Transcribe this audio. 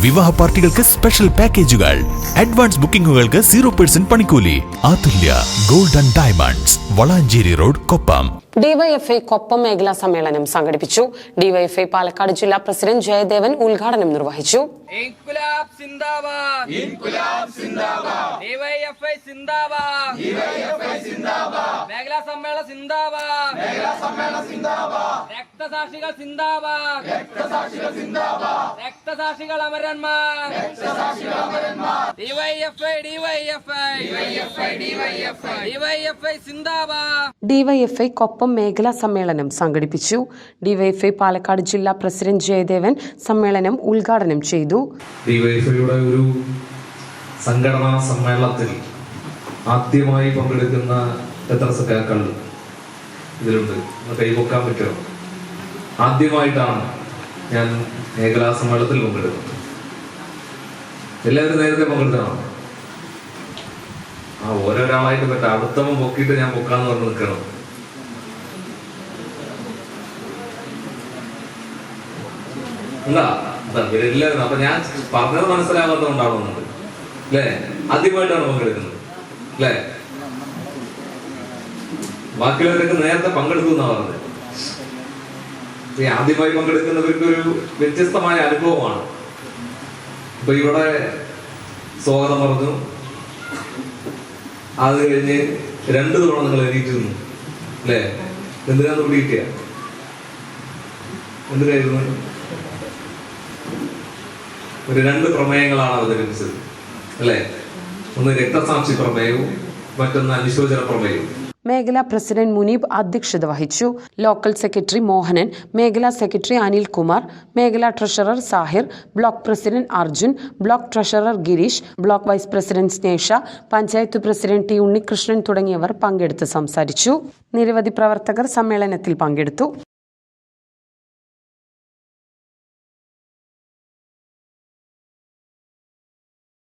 വിവാഹ പാർട്ടികൾക്ക് സ്പെഷ്യൽ പാക്കേജുകൾ, അഡ്വാൻസ് ബുക്കിംഗുകൾക്ക് 0% പണിക്കൂലി. Athulya gold and diamonds, Valanchery road, Koppam. DYFI Koppam മേഖലാ സമ്മേളനം സംഘടിപ്പിച്ചു. ഡിവൈഎഫ്ഐ പാലക്കാട് ജില്ലാ പ്രസിഡന്റ് ജയദേവൻ ഉദ്ഘാടനം നിർവഹിച്ചു. ഇൻകുലാബ് സിന്ദാബാദ്, ഇൻകുലാബ് സിന്ദാബാദ്, ഡിവൈഎഫ്ഐ സിന്ദാബാദ്, ഡിവൈഎഫ്ഐ സിന്ദാബാദ്, മേഖലാ സമ്മേളനം സിന്ദാബാദ്, മേഖലാ സമ്മേളനം സിന്ദാബാദ്, രക്തസാക്ഷികൾ സിന്ദാബാദ്, രക്തസാക്ഷികൾ സിന്ദാബാദ്, രക്തസാക്ഷികൾ അമരന്മാർ, രക്തസാക്ഷികൾ അമരന്മാർ, ഡിവൈഎഫ്ഐ ഡിവൈഎഫ്ഐ ഡിവൈഎഫ്ഐ ഡിവൈഎഫ്ഐ ഡിവൈഎഫ്ഐ സിന്ദാബാദ്. ഡിവൈഎഫ്ഐ കൊപ്പം മേഖലാ സമ്മേളനം സംഘടിപ്പിച്ചു. ഡിവൈഎഫ്ഐ പാലക്കാട് ജില്ലാ പ്രസിഡന്റ് ജയദേവൻ സമ്മേളനം ഉദ്ഘാടനം ചെയ്തു. ഡിവൈഎഫ്ഐയുടെ ഒരു സംഘടനാ സമ്മേളനത്തിൽ ആദ്യമായി പങ്കെടുക്കുന്ന എത്ര സഖാക്കൾ ഇതിലുണ്ട്? കൈപൊക്കാൻ പറ്റുമോ? ആദ്യമായിട്ടാണ് ഞാൻ മേഖലാ സമ്മേളനത്തിൽ പങ്കെടുക്കുന്നത്. എല്ലാവരും നേരത്തെ പങ്കെടുത്തതാണ്. ഓരോരാളായിട്ട് പറ്റാം. അടുത്തവൻ പൊക്കിയിട്ട് ഞാൻ പൊക്കാന്ന് പറഞ്ഞ് നിൽക്കണം. ഇവരെല്ലാവരും അപ്പൊ ഞാൻ പറഞ്ഞത് മനസ്സിലാകാത്തതുകൊണ്ടാവുന്നുണ്ട് അല്ലേ? ആദ്യമായിട്ടാണ് പങ്കെടുക്കുന്നത് അല്ലേ? ബാക്കിയുള്ളവരൊക്കെ നേരത്തെ പങ്കെടുത്തു എന്നാ പറഞ്ഞത്. ആദ്യമായി പങ്കെടുക്കുന്നവർക്ക് ഒരു വ്യത്യസ്തമായ അനുഭവമാണ്. ഇപ്പൊ ഇവിടെ സ്വാഗതം പറഞ്ഞു, അത് കഴിഞ്ഞ് 2 തവണ നിങ്ങൾ എണീറ്റ് നിന്നു അല്ലേ? എന്തിനാന്ന് പിടിക്കുക? എന്തിനായിരുന്നു? ഒരു 2 പ്രമേയങ്ങളാണ് അവതരിപ്പിച്ചത് അല്ലേ? ഒന്ന് രക്തസാക്ഷി പ്രമേയവും മറ്റൊന്ന് അനുശോചന പ്രമേയവും. മേഖലാ പ്രസിഡന്റ് മുനീബ് അധ്യക്ഷത വഹിച്ചു. ലോക്കൽ സെക്രട്ടറി മോഹനൻ, മേഖലാ സെക്രട്ടറി അനിൽകുമാർ, മേഖലാ treasurer Sahir, block president Arjun, block treasurer Girish, block vice president Snesha, panchayat president T Unnikrishnan തുടങ്ങിയവർ പങ്കെടുത്ത് സംസാരിച്ചു. നിരവധി പ്രവർത്തകർ സമ്മേളനത്തിൽ പങ്കെടുത്തു.